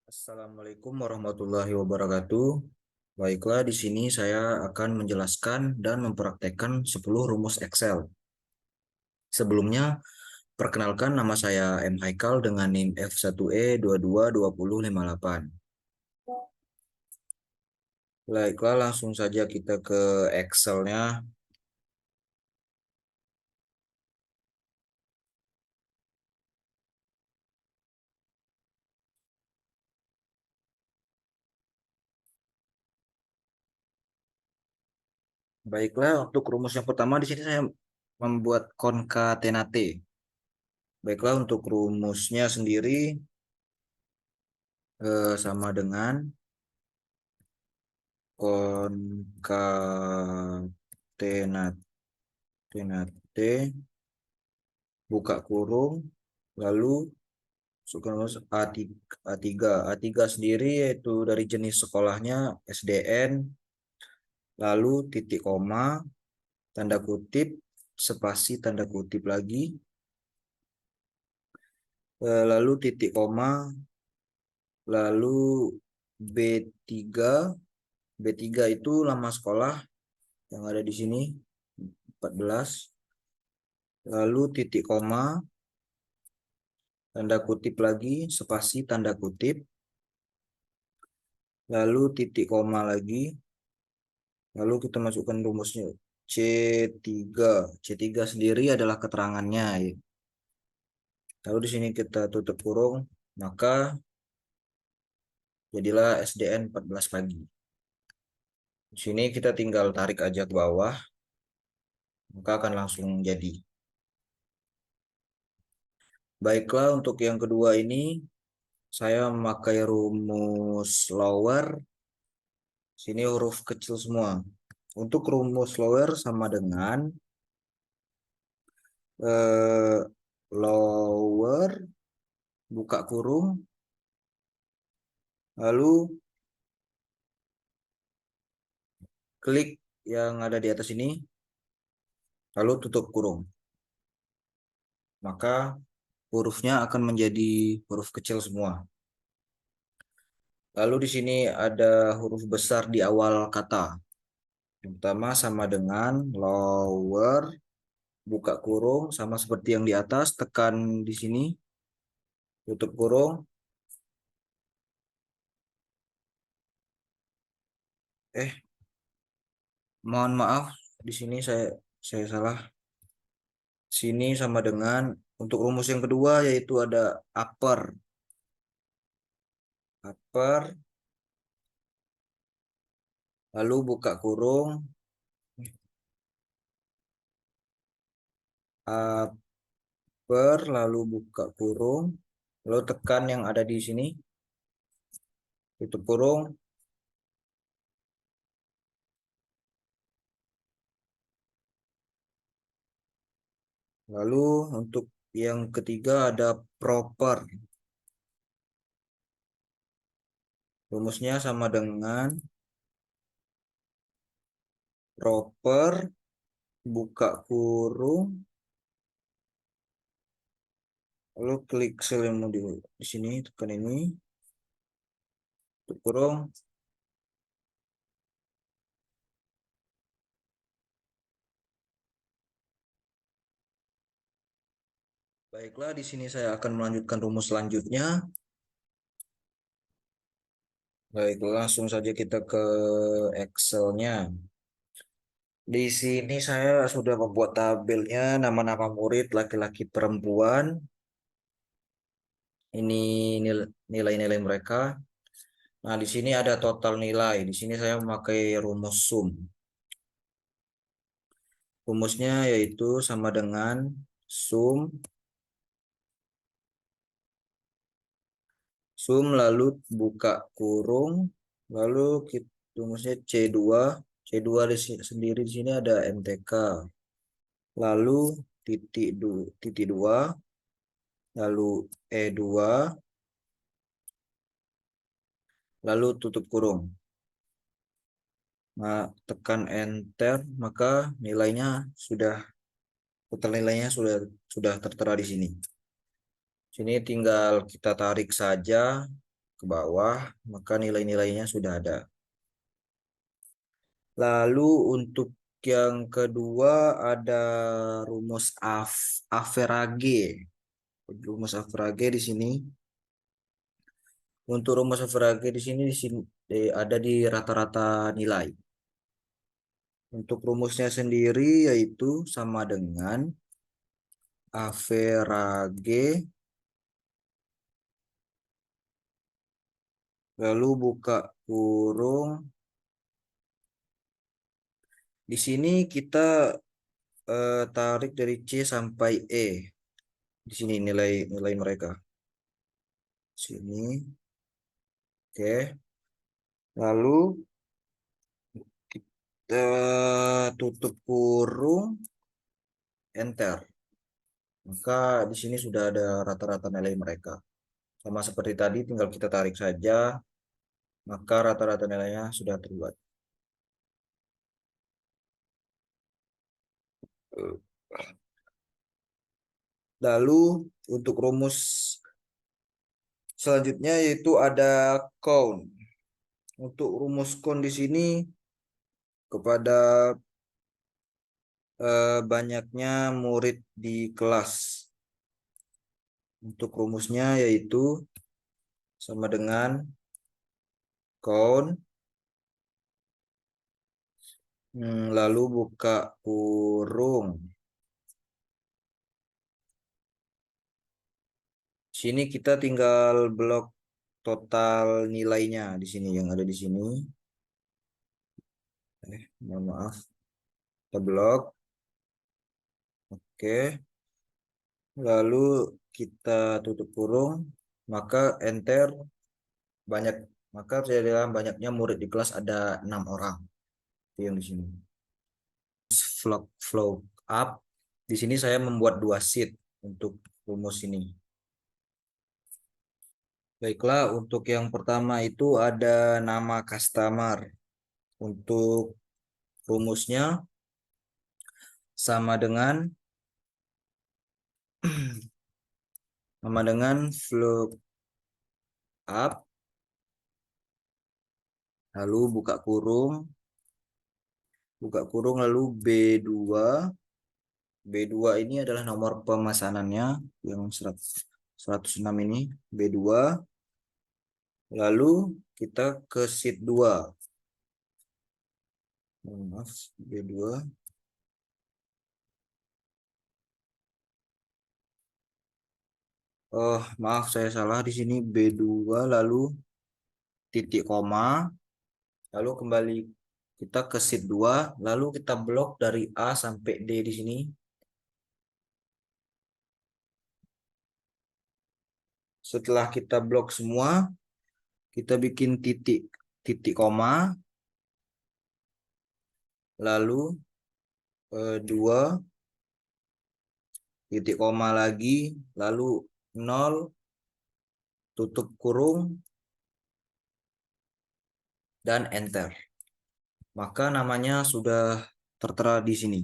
Assalamualaikum warahmatullahi wabarakatuh. Baiklah, di sini saya akan menjelaskan dan mempraktekkan 10 rumus Excel. Sebelumnya, perkenalkan nama saya M. Haikal dengan NIM F1E222058. Baiklah, langsung saja kita ke Excel-nya. Baiklah, untuk rumus yang pertama di sini saya membuat konkatenate. Baiklah, untuk rumusnya sendiri sama dengan konkatenate buka kurung, lalu masukkan rumus A3. A3 sendiri yaitu dari jenis sekolahnya SDN, lalu titik koma, tanda kutip, spasi tanda kutip lagi, lalu titik koma, lalu B3. B3 itu nama sekolah yang ada di sini 14, lalu titik koma, tanda kutip lagi, spasi tanda kutip, lalu titik koma lagi, lalu kita masukkan rumusnya C3. C3 sendiri adalah keterangannya. Lalu di sini kita tutup kurung, maka jadilah SDN 14 pagi. Di sini kita tinggal tarik aja ke bawah, maka akan langsung jadi. Baiklah, untuk yang kedua ini saya memakai rumus lower. Sini huruf kecil semua. Untuk rumus lower sama dengan lower buka kurung, lalu klik yang ada di atas ini, lalu tutup kurung. Maka hurufnya akan menjadi huruf kecil semua. Lalu di sini ada huruf besar di awal kata. Yang pertama sama dengan lower buka kurung, sama seperti yang di atas, tekan di sini, tutup kurung. Mohon maaf, di sini saya salah. Sini sama dengan untuk rumus yang kedua yaitu ada upper, lalu buka kurung, upper, lalu buka kurung, lalu tekan yang ada di sini, tutup kurung, lalu untuk yang ketiga ada proper. Rumusnya sama dengan proper, buka kurung, lalu klik sel yang mau di sini, tekan ini, tutup kurung. Baiklah, di sini saya akan melanjutkan rumus selanjutnya. Baik, langsung saja kita ke Excel-nya. Di sini saya sudah membuat tabelnya nama-nama murid laki-laki perempuan. Ini nilai-nilai mereka. Nah, di sini ada total nilai. Di sini saya memakai rumus sum. Rumusnya yaitu sama dengan sum lalu buka kurung, lalu rumusnya C2. C2 sendiri di sini ada MTK. Lalu titik 2, lalu E2, lalu tutup kurung. Nah, tekan enter, maka total nilainya sudah tertera di sini. Sini tinggal kita tarik saja ke bawah, maka nilai-nilainya sudah ada. Lalu untuk yang kedua ada rumus Average. Rumus Average di sini. Untuk rumus Average di sini ada di rata-rata nilai. Untuk rumusnya sendiri yaitu sama dengan Average lalu buka kurung. Di sini kita tarik dari C sampai E. Di sini nilai-nilai mereka. Sini. Oke. Lalu kita tutup kurung, enter. Maka di sini sudah ada rata-rata nilai mereka. Sama seperti tadi, tinggal kita tarik saja, maka rata-rata nilainya sudah terbuat. Lalu untuk rumus selanjutnya yaitu ada count. Untuk rumus count di sini kepada banyaknya murid di kelas. Untuk rumusnya yaitu sama dengan count lalu buka kurung. Sini kita tinggal blok total nilainya di sini yang ada di sini. Mohon maaf. Kita blok. Oke. Lalu kita tutup kurung, maka enter banyak maka terjadilah banyaknya murid di kelas ada 6 orang. Itu yang di sini. Flow up. Di sini saya membuat 2 sheet untuk rumus ini. Baiklah, untuk yang pertama itu ada nama customer. Untuk rumusnya sama dengan flow up lalu buka kurung lalu B2. B2 ini adalah nomor pemesanannya yang 106 ini B2. Lalu kita ke sheet 2. Maaf, B2. Oh, maaf saya salah di sini B2 lalu titik koma lalu kembali kita ke sheet 2 lalu kita blok dari A sampai D di sini. Setelah kita blok semua, kita bikin titik koma lalu 2 titik koma lagi lalu 0 tutup kurung dan enter. Maka namanya sudah tertera di sini.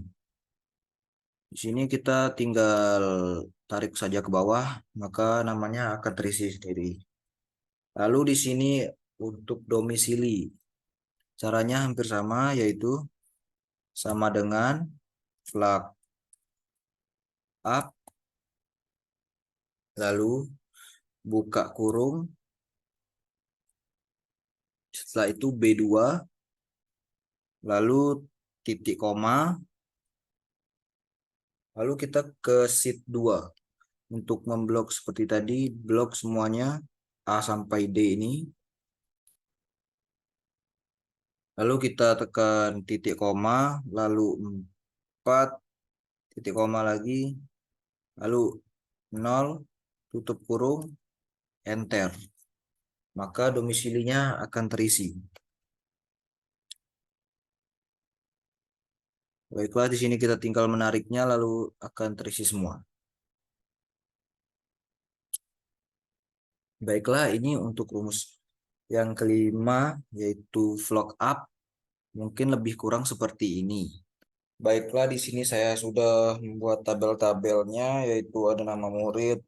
Di sini kita tinggal tarik saja ke bawah, maka namanya akan terisi sendiri. Lalu di sini untuk domisili, caranya hampir sama, yaitu sama dengan flag up, lalu buka kurung, setelah itu B2, lalu titik koma, lalu kita ke sheet 2. Untuk memblok seperti tadi, blok semuanya A sampai D ini. Lalu kita tekan titik koma, lalu 4, titik koma lagi, lalu 0, tutup kurung, enter. Maka domisilinya akan terisi. Baiklah, di sini kita tinggal menariknya, lalu akan terisi semua. Baiklah, ini untuk rumus yang kelima, yaitu vlog up. Mungkin lebih kurang seperti ini. Baiklah, di sini saya sudah membuat tabel-tabelnya, yaitu ada nama murid,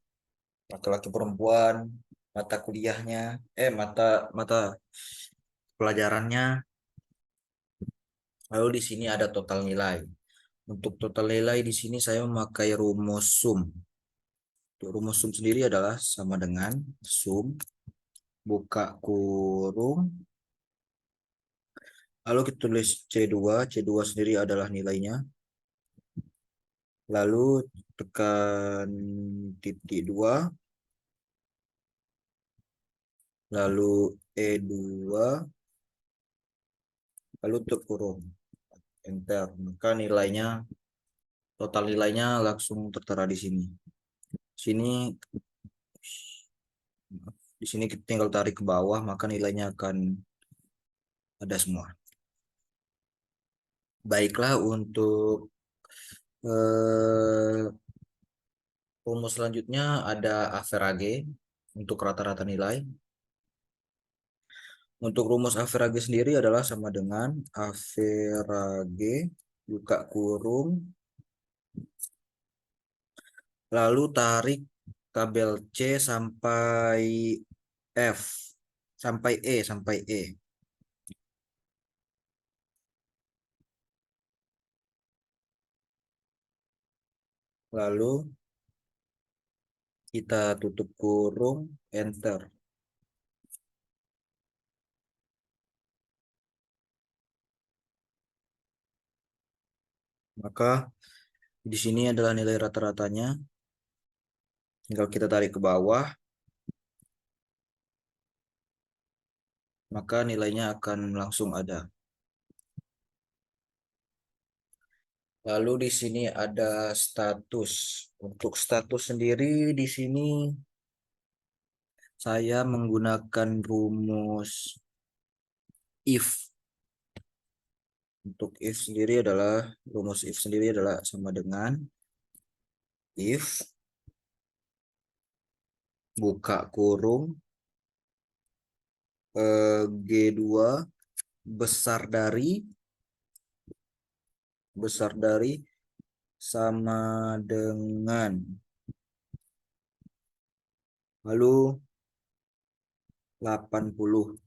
laki-laki perempuan, mata kuliahnya, mata mata pelajarannya. Lalu di sini ada total nilai. Untuk total nilai di sini saya memakai rumus sum. Untuk rumus sum sendiri adalah sama dengan sum buka kurung. Lalu kita tulis C2. C2 sendiri adalah nilainya. Lalu tekan titik 2. Lalu E2. Lalu tutup kurung. Enter. Maka nilainya, total nilainya langsung tertera di sini. Di sini kita tinggal tarik ke bawah, maka nilainya akan ada semua. Baiklah, untuk eh, rumus selanjutnya ada average untuk rata-rata nilai. Untuk rumus average sendiri adalah sama dengan average buka kurung, lalu tarik tabel C sampai F, sampai E. Lalu kita tutup kurung, enter. Maka di sini adalah nilai rata-ratanya. Tinggal kita tarik ke bawah, maka nilainya akan langsung ada. Lalu di sini ada status. Untuk status sendiri di sini saya menggunakan rumus if. Untuk if sendiri adalah rumus if sendiri adalah sama dengan if buka kurung G2 besar dari sama dengan, lalu 80.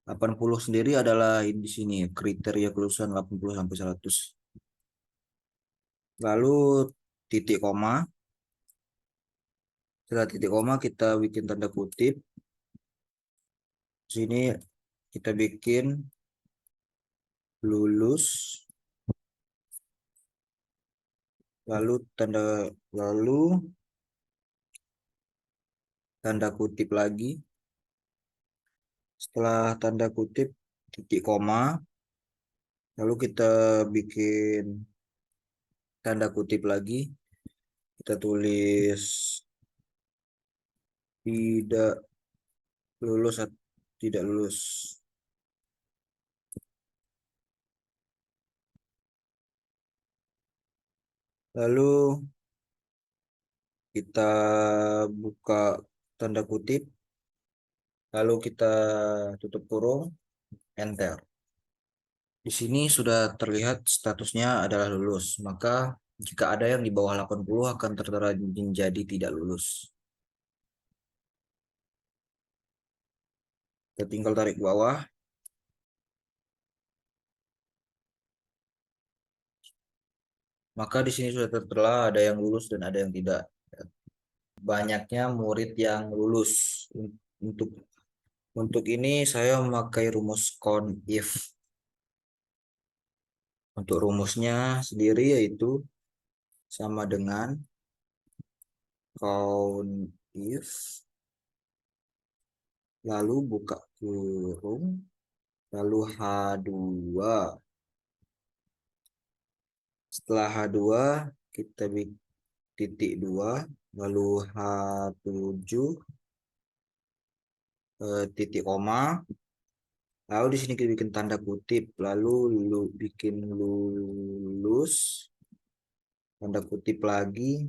80 sendiri adalah di sini kriteria kelulusan 80 sampai 100. Lalu titik koma. Setelah titik koma kita bikin tanda kutip. Sini kita bikin lulus, lalu tanda kutip lagi. Setelah tanda kutip titik koma, lalu kita bikin tanda kutip lagi. Kita tulis tidak lulus atau tidak lulus. Lalu kita buka tanda kutip, lalu kita tutup kurung, enter. Di sini sudah terlihat statusnya adalah lulus, maka jika ada yang di bawah 80 akan tertera menjadi tidak lulus. Kita tinggal tarik ke bawah. Maka di sini sudah tertera ada yang lulus dan ada yang tidak. Banyaknya murid yang lulus. Untuk untuk ini saya memakai rumus count if. Untuk rumusnya sendiri yaitu sama dengan count if, lalu buka kurung, lalu H2. Setelah H2 kita bikin titik 2, lalu H7 titik koma. Lalu di sini kita bikin tanda kutip, lalu bikin lulus, tanda kutip lagi,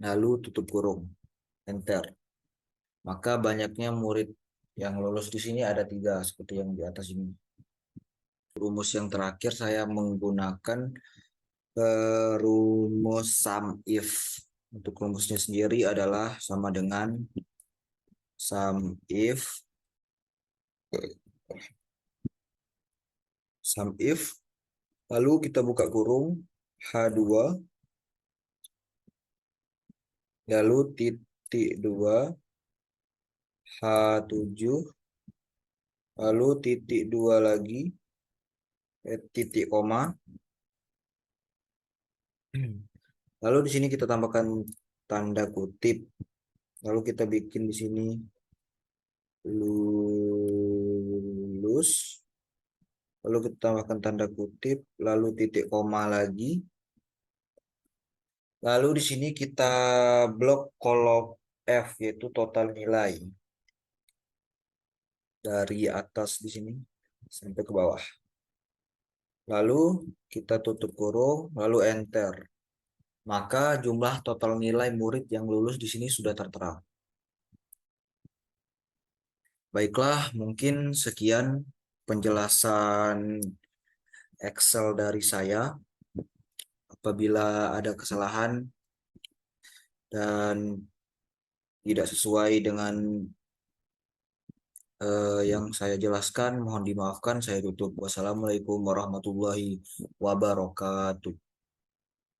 lalu tutup kurung, enter. Maka banyaknya murid yang lulus di sini ada 3 seperti yang di atas ini. Rumus yang terakhir saya menggunakan rumus sum if. Untuk rumusnya sendiri adalah sama dengan sum if lalu kita buka kurung H2 lalu titik 2 H7 lalu titik 2 lagi titik koma. Lalu di sini kita tambahkan tanda kutip. Lalu kita bikin di sini lulus. Lalu kita tambahkan tanda kutip, lalu titik koma lagi. Lalu di sini kita blok kolom F yaitu total nilai dari atas di sini sampai ke bawah. Lalu kita tutup kurung, lalu enter. Maka jumlah total nilai murid yang lulus di sini sudah tertera. Baiklah, mungkin sekian penjelasan Excel dari saya. Apabila ada kesalahan dan tidak sesuai dengan yang saya jelaskan, mohon dimaafkan. Saya tutup. Wassalamualaikum warahmatullahi wabarakatuh.